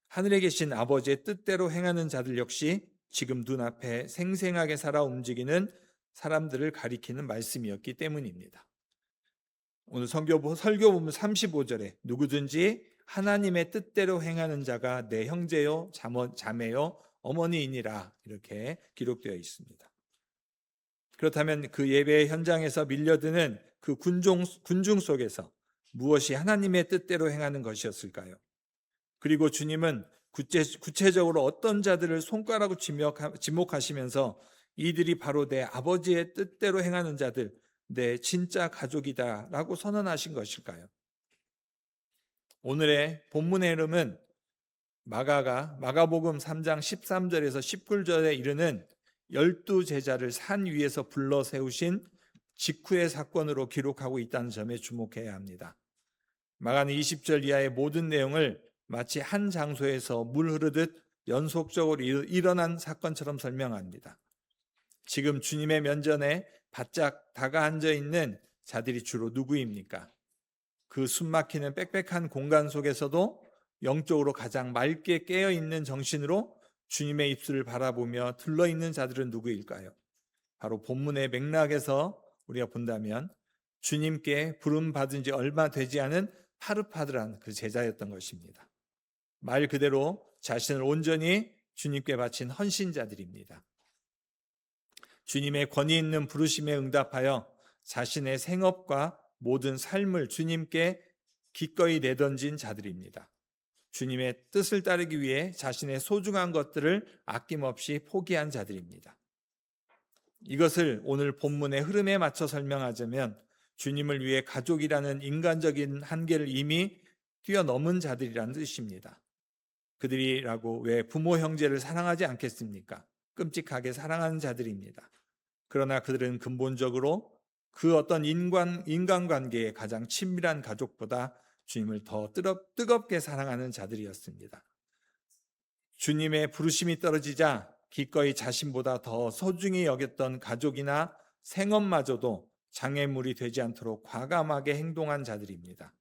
하늘에 계신 아버지의 뜻대로 행하는 자들 역시 지금 눈앞에 생생하게 살아 움직이는 사람들을 가리키는 말씀이었기 때문입니다. 오늘 설교 보면 35절에 누구든지 하나님의 뜻대로 행하는 자가 내 형제요 자매요 어머니이니라 이렇게 기록되어 있습니다. 그렇다면 그 예배 현장에서 밀려드는 그 군중 속에서 무엇이 하나님의 뜻대로 행하는 것이었을까요? 그리고 주님은 구체적으로 어떤 자들을 손가락으로 지목하시면서 이들이 바로 내 아버지의 뜻대로 행하는 자들, 내 진짜 가족이다 라고 선언하신 것일까요? 오늘의 본문의 흐름은 마가복음 3장 13절에서 19절에 이르는 12제자를 산 위에서 불러 세우신 직후의 사건으로 기록하고 있다는 점에 주목해야 합니다. 마가는 20절 이하의 모든 내용을 마치 한 장소에서 물 흐르듯 연속적으로 일어난 사건처럼 설명합니다. 지금 주님의 면전에 바짝 다가앉아 있는 자들이 주로 누구입니까? 그 숨막히는 빽빽한 공간 속에서도 영적으로 가장 맑게 깨어있는 정신으로 주님의 입술을 바라보며 들러있는 자들은 누구일까요? 바로 본문의 맥락에서 우리가 본다면 주님께 부름받은 지 얼마 되지 않은 파릇파릇한 그 제자였던 것입니다. 말 그대로 자신을 온전히 주님께 바친 헌신자들입니다. 주님의 권위 있는 부르심에 응답하여 자신의 생업과 모든 삶을 주님께 기꺼이 내던진 자들입니다. 주님의 뜻을 따르기 위해 자신의 소중한 것들을 아낌없이 포기한 자들입니다. 이것을 오늘 본문의 흐름에 맞춰 설명하자면 주님을 위해 가족이라는 인간적인 한계를 이미 뛰어넘은 자들이라는 뜻입니다. 그들이라고 왜 부모 형제를 사랑하지 않겠습니까? 끔찍하게 사랑하는 자들입니다. 그러나 그들은 근본적으로 그 어떤 인간관계의 가장 친밀한 가족보다 주님을 더 뜨겁게 사랑하는 자들이었습니다. 주님의 부르심이 떨어지자 기꺼이 자신보다 더 소중히 여겼던 가족이나 생업마저도 장애물이 되지 않도록 과감하게 행동한 자들입니다.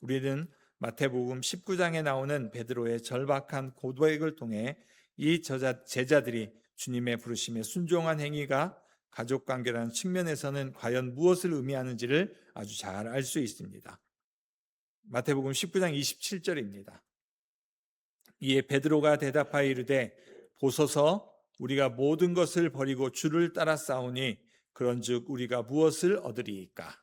우리는 마태복음 19장에 나오는 베드로의 절박한 고백을 통해 이 제자들이 주님의 부르심에 순종한 행위가 가족관계라는 측면에서는 과연 무엇을 의미하는지를 아주 잘 알 수 있습니다. 마태복음 19장 27절입니다. 이에 베드로가 대답하여 이르되 보소서 우리가 모든 것을 버리고 주를 따라 싸우니 그런즉 우리가 무엇을 얻으리이까?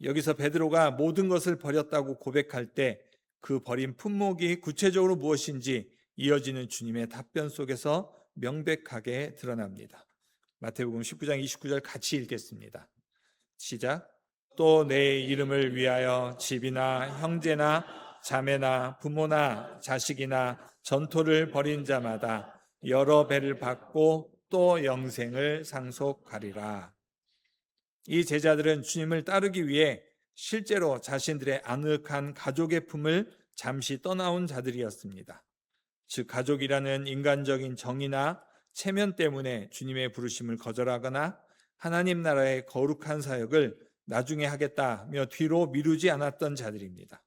여기서 베드로가 모든 것을 버렸다고 고백할 때 그 버린 품목이 구체적으로 무엇인지 이어지는 주님의 답변 속에서 명백하게 드러납니다. 마태복음 19장 29절 같이 읽겠습니다. 시작. 또 내 이름을 위하여 집이나 형제나 자매나 부모나 자식이나 전토를 벌인 자마다 여러 배를 받고 또 영생을 상속하리라. 이 제자들은 주님을 따르기 위해 실제로 자신들의 아늑한 가족의 품을 잠시 떠나온 자들이었습니다. 즉 가족이라는 인간적인 정의나 체면 때문에 주님의 부르심을 거절하거나 하나님 나라의 거룩한 사역을 나중에 하겠다며 뒤로 미루지 않았던 자들입니다.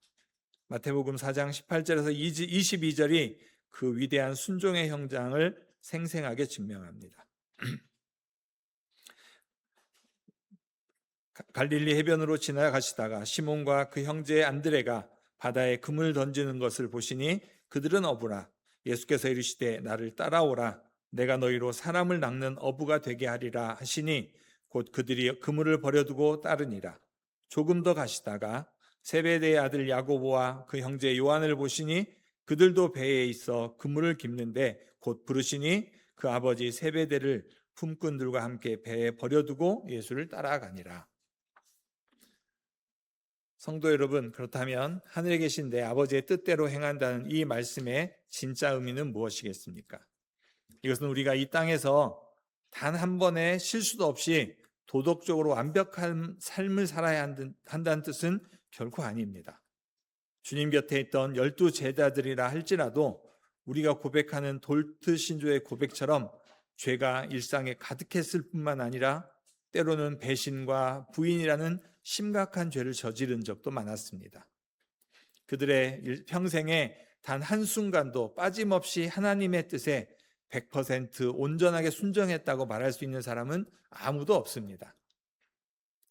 마태복음 4장 18절에서 22절이 그 위대한 순종의 현장을 생생하게 증명합니다. 갈릴리 해변으로 지나가시다가 시몬과 그 형제 안드레가 바다에 금을 던지는 것을 보시니 그들은 어부라. 예수께서 이르시되 나를 따라오라. 내가 너희로 사람을 낚는 어부가 되게 하리라 하시니 곧 그들이 그물을 버려두고 따르니라. 조금 더 가시다가 세베대의 아들 야고보와 그 형제 요한을 보시니 그들도 배에 있어 그물을 깁는데 곧 부르시니 그 아버지 세베대를 품꾼들과 함께 배에 버려두고 예수를 따라가니라. 성도 여러분, 그렇다면 하늘에 계신 내 아버지의 뜻대로 행한다는 이 말씀의 진짜 의미는 무엇이겠습니까? 이것은 우리가 이 땅에서 단 한 번의 실수도 없이 도덕적으로 완벽한 삶을 살아야 한다는 뜻은 결코 아닙니다. 주님 곁에 있던 12 제자들이라 할지라도 우리가 고백하는 돌트 신조의 고백처럼 죄가 일상에 가득했을 뿐만 아니라 때로는 배신과 부인이라는 심각한 죄를 저지른 적도 많았습니다. 그들의 평생에 단 한순간도 빠짐없이 하나님의 뜻에 100% 온전하게 순종했다고 말할 수 있는 사람은 아무도 없습니다.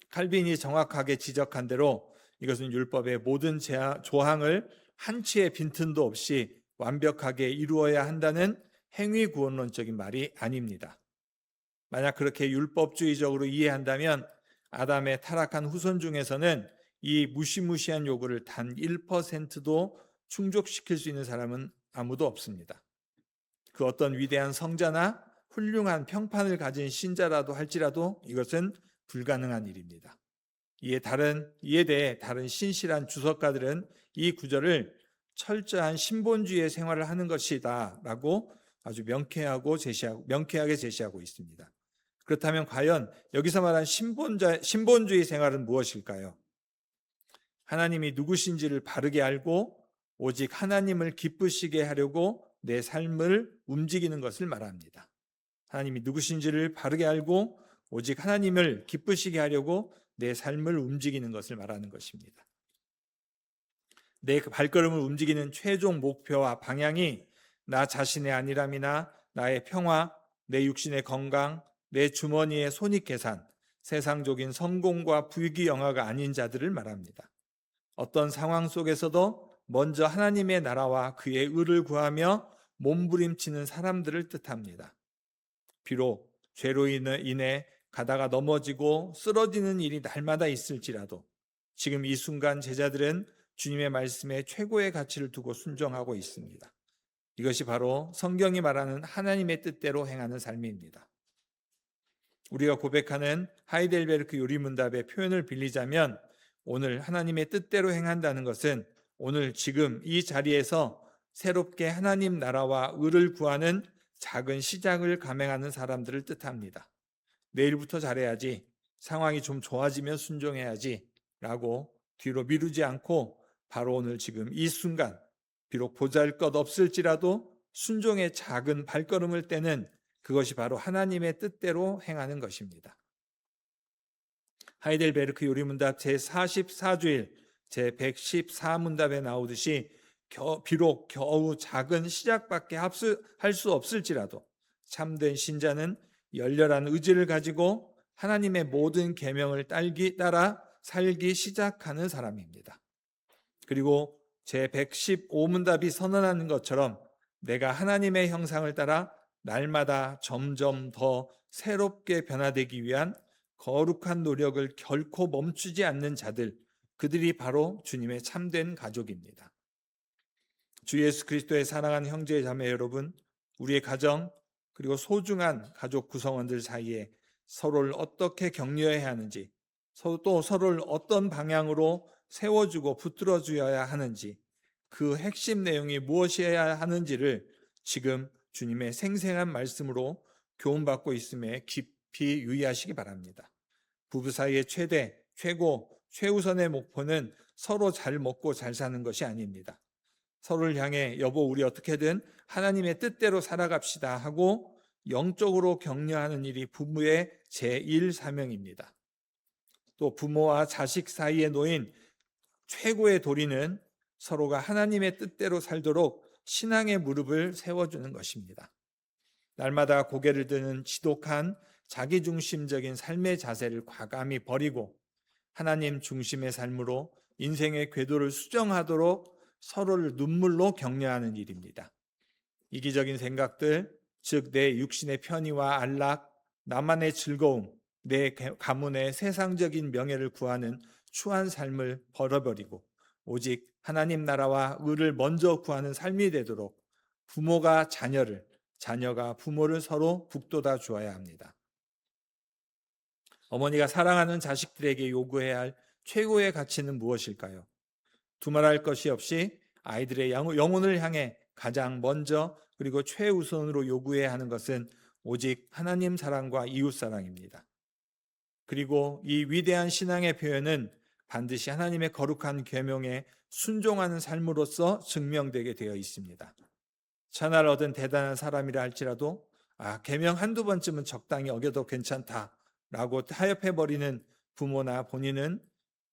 칼빈이 정확하게 지적한 대로 이것은 율법의 모든 조항을 한치의 빈틈도 없이 완벽하게 이루어야 한다는 행위구원론적인 말이 아닙니다. 만약 그렇게 율법주의적으로 이해한다면 아담의 타락한 후손 중에서는 이 무시무시한 요구를 단 1%도 충족시킬 수 있는 사람은 아무도 없습니다. 그 어떤 위대한 성자나 훌륭한 평판을 가진 신자라도 할지라도 이것은 불가능한 일입니다. 이에 대해 다른 신실한 주석가들은 이 구절을 철저한 신본주의의 생활을 하는 것이다 라고 아주 명쾌하게 제시하고 있습니다. 그렇다면 과연 여기서 말한 신본주의 생활은 무엇일까요? 하나님이 누구신지를 바르게 알고 오직 하나님을 기쁘시게 하려고 내 삶을 움직이는 것을 말합니다. 하나님이 누구신지를 바르게 알고 오직 하나님을 기쁘시게 하려고 내 삶을 움직이는 것을 말하는 것입니다. 내 발걸음을 움직이는 최종 목표와 방향이 나 자신의 안일함이나 나의 평화, 내 육신의 건강, 내 주머니의 손익계산, 세상적인 성공과 부귀영화가 아닌 자들을 말합니다. 어떤 상황 속에서도 먼저 하나님의 나라와 그의 의를 구하며 몸부림치는 사람들을 뜻합니다. 비록 죄로 인해 가다가 넘어지고 쓰러지는 일이 날마다 있을지라도 지금 이 순간 제자들은 주님의 말씀에 최고의 가치를 두고 순종하고 있습니다. 이것이 바로 성경이 말하는 하나님의 뜻대로 행하는 삶입니다. 우리가 고백하는 하이델베르크 요리문답의 표현을 빌리자면 오늘 하나님의 뜻대로 행한다는 것은 오늘 지금 이 자리에서 새롭게 하나님 나라와 의를 구하는 작은 시작을 감행하는 사람들을 뜻합니다. 내일부터 잘해야지, 상황이 좀 좋아지면 순종해야지 라고 뒤로 미루지 않고 바로 오늘 지금 이 순간 비록 보잘것 없을지라도 순종의 작은 발걸음을 떼는 그것이 바로 하나님의 뜻대로 행하는 것입니다. 하이델베르크 요리문답 제44주일 제114문답에 나오듯이 비록 겨우 작은 시작밖에 할 수 없을지라도 참된 신자는 열렬한 의지를 가지고 하나님의 모든 계명을 따라 살기 시작하는 사람입니다. 그리고 제115문답이 선언하는 것처럼 내가 하나님의 형상을 따라 날마다 점점 더 새롭게 변화되기 위한 거룩한 노력을 결코 멈추지 않는 자들, 그들이 바로 주님의 참된 가족입니다. 주 예수 그리스도의 사랑하는 형제 자매 여러분, 우리의 가정 그리고 소중한 가족 구성원들 사이에 서로를 어떻게 격려해야 하는지, 또 서로를 어떤 방향으로 세워주고 붙들어줘야 하는지, 그 핵심 내용이 무엇이어야 하는지를 지금 주님의 생생한 말씀으로 교훈받고 있음에 깊이 유의하시기 바랍니다. 부부 사이의 최고, 최우선의 목표는 서로 잘 먹고 잘 사는 것이 아닙니다. 서로를 향해 여보 우리 어떻게든 하나님의 뜻대로 살아갑시다 하고 영적으로 격려하는 일이 부부의 제1사명입니다. 또 부모와 자식 사이에 놓인 최고의 도리는 서로가 하나님의 뜻대로 살도록 신앙의 무릎을 세워주는 것입니다. 날마다 고개를 드는 지독한 자기중심적인 삶의 자세를 과감히 버리고 하나님 중심의 삶으로 인생의 궤도를 수정하도록 서로를 눈물로 격려하는 일입니다. 이기적인 생각들, 즉 내 육신의 편의와 안락, 나만의 즐거움, 내 가문의 세상적인 명예를 구하는 추한 삶을 버려버리고 오직 하나님 나라와 의를 먼저 구하는 삶이 되도록 부모가 자녀를, 자녀가 부모를 서로 북돋아 주어야 합니다. 어머니가 사랑하는 자식들에게 요구해야 할 최고의 가치는 무엇일까요? 두말할 것이 없이 아이들의 영혼을 향해 가장 먼저 그리고 최우선으로 요구해야 하는 것은 오직 하나님 사랑과 이웃 사랑입니다. 그리고 이 위대한 신앙의 표현은 반드시 하나님의 거룩한 계명에 순종하는 삶으로서 증명되게 되어 있습니다. 천하를 얻은 대단한 사람이라 할지라도 계명 한두 번쯤은 적당히 어겨도 괜찮다라고 타협해버리는 부모나 본인은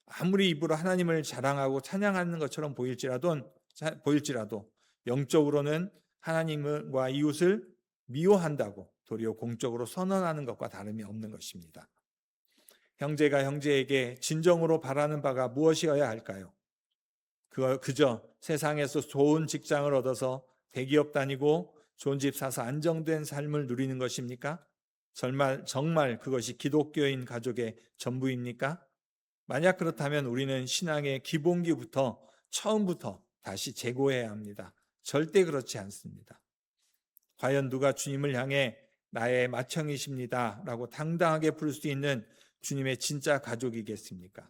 아무리 입으로 하나님을 자랑하고 찬양하는 것처럼 보일지라도 영적으로는 하나님과 이웃을 미워한다고 도리어 공적으로 선언하는 것과 다름이 없는 것입니다. 형제가 형제에게 진정으로 바라는 바가 무엇이어야 할까요? 그저 세상에서 좋은 직장을 얻어서 대기업 다니고 좋은 집 사서 안정된 삶을 누리는 것입니까? 정말 그것이 기독교인 가족의 전부입니까? 만약 그렇다면 우리는 신앙의 기본기부터 처음부터 다시 재고해야 합니다. 절대 그렇지 않습니다. 과연 누가 주님을 향해 나의 맏형이십니다 라고 당당하게 부를 수 있는 주님의 진짜 가족이겠습니까?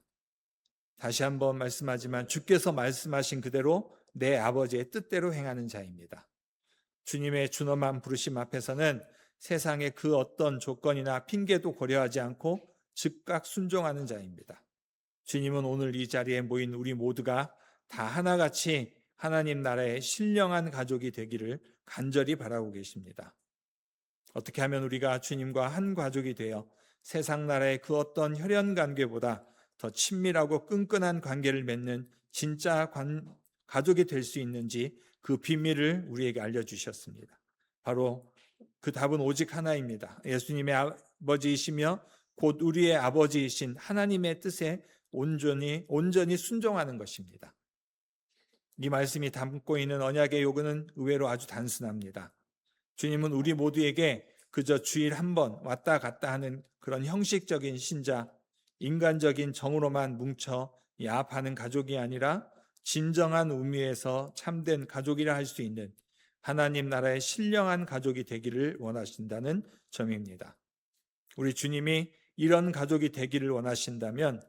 다시 한번 말씀하지만 주께서 말씀하신 그대로 내 아버지의 뜻대로 행하는 자입니다. 주님의 준엄한 부르심 앞에서는 세상의 그 어떤 조건이나 핑계도 고려하지 않고 즉각 순종하는 자입니다. 주님은 오늘 이 자리에 모인 우리 모두가 다 하나같이 하나님 나라의 신령한 가족이 되기를 간절히 바라고 계십니다. 어떻게 하면 우리가 주님과 한 가족이 되어 세상 나라의 그 어떤 혈연 관계보다 더 친밀하고 끈끈한 관계를 맺는 진짜 가족이 될 수 있는지 그 비밀을 우리에게 알려주셨습니다. 바로 그 답은 오직 하나입니다. 예수님의 아버지이시며 곧 우리의 아버지이신 하나님의 뜻에 온전히 순종하는 것입니다. 이 말씀이 담고 있는 언약의 요구는 의외로 아주 단순합니다. 주님은 우리 모두에게 그저 주일 한 번 왔다 갔다 하는 그런 형식적인 신자, 인간적인 정으로만 뭉쳐 야합하는 가족이 아니라 진정한 의미에서 참된 가족이라 할 수 있는 하나님 나라의 신령한 가족이 되기를 원하신다는 점입니다. 우리 주님이 이런 가족이 되기를 원하신다면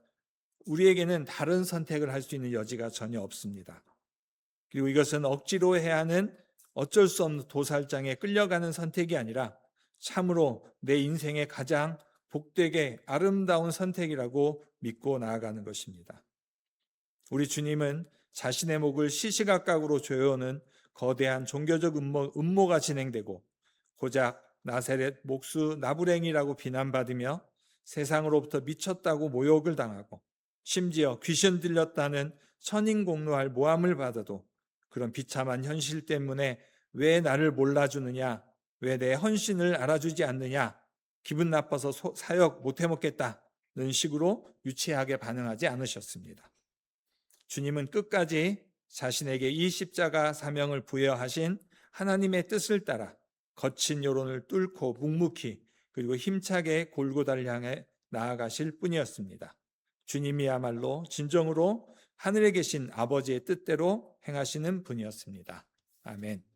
우리에게는 다른 선택을 할 수 있는 여지가 전혀 없습니다. 그리고 이것은 억지로 해야 하는 어쩔 수 없는 도살장에 끌려가는 선택이 아니라 참으로 내 인생의 가장 복되게 아름다운 선택이라고 믿고 나아가는 것입니다. 우리 주님은 자신의 목을 시시각각으로 조여오는 거대한 종교적 음모가 진행되고 고작 나사렛 목수 나부랭이라고 비난받으며 세상으로부터 미쳤다고 모욕을 당하고 심지어 귀신 들렸다는 천인공노할 모함을 받아도 그런 비참한 현실 때문에 왜 나를 몰라주느냐, 왜 내 헌신을 알아주지 않느냐, 기분 나빠서 사역 못해 먹겠다는 식으로 유치하게 반응하지 않으셨습니다. 주님은 끝까지 자신에게 이 십자가 사명을 부여하신 하나님의 뜻을 따라 거친 여론을 뚫고 묵묵히 그리고 힘차게 골고다를 향해 나아가실 뿐이었습니다. 주님이야말로 진정으로 하늘에 계신 아버지의 뜻대로 행하시는 분이었습니다. 아멘.